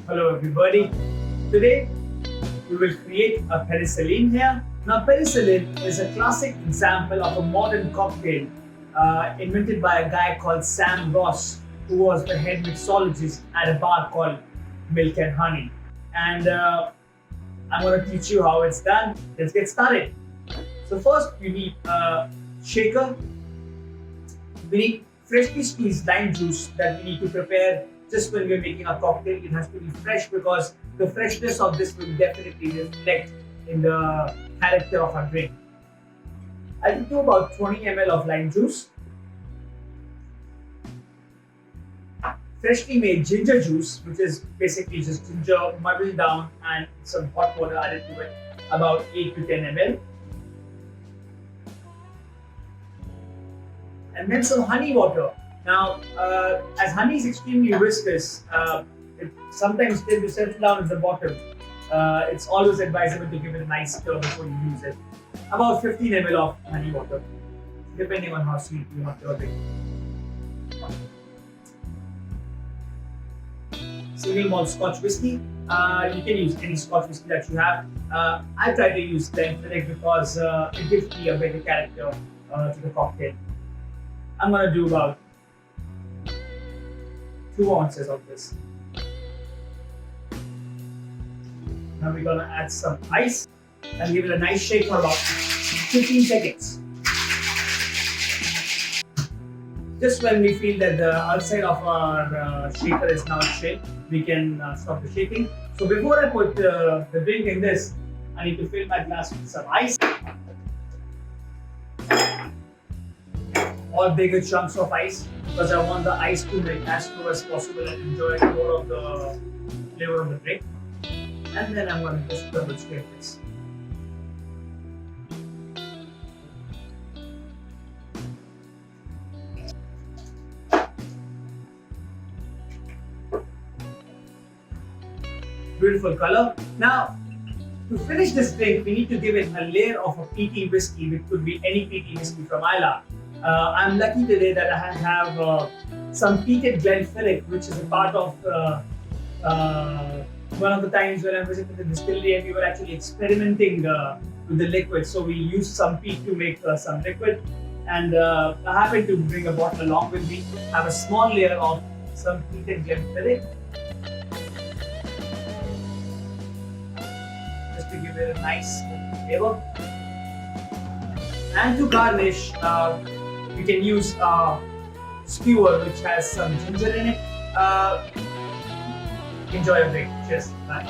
Hello everybody. Today we will create a penicillin here. Now penicillin is a classic example of a modern cocktail invented by a guy called Sam Ross, who was the head mixologist at a bar called Milk and Honey. And I'm going to teach you how it's done. Let's get started. So first you need a shaker. We need freshly squeezed lime juice that we need to prepare just when we're making a cocktail. It has to be fresh because the freshness of this will definitely reflect in the character of our drink. I will do about 20 ml of lime juice. Freshly made ginger juice, which is basically just ginger muddled down and some hot water added to it, about 8 to 10 ml. And then some honey water. Now, as honey is extremely viscous, it sometimes tends to settle down at the bottom. It's always advisable to give it a nice stir before you use it. About 15 ml of honey water, depending on how sweet you want your drink. Single malt Scotch whiskey. You can use any Scotch whiskey that you have. I try to use Glenfiddich because it gives me a better character to the cocktail. I'm going to do about 2 ounces of this. Now we're going to add some ice and give it a nice shake for about 15 seconds. Just when we feel that the outside of our shaker is now shaped, we can stop the shaking. So before I put the drink in this, I need to fill my glass with some ice. All bigger chunks of ice because I want the ice to make as slow as possible and enjoy more of the flavor of the drink. And then I'm going to just double scrape this. Beautiful color. Now, to finish this drink, we need to give it a layer of a peaty whisky, which could be any peaty whisky from Islay. I'm lucky today that I have some Peated Glenfiddich, which is a part of one of the times when I visited the distillery and we were actually experimenting with the liquid. So we used some peat to make some liquid, and I happened to bring a bottle along with me. I have a small layer of some Peated Glenfiddich, just to give it a nice flavor. And to garnish, you can use a skewer which has some ginger in it. Enjoy your drink. Cheers. Bye.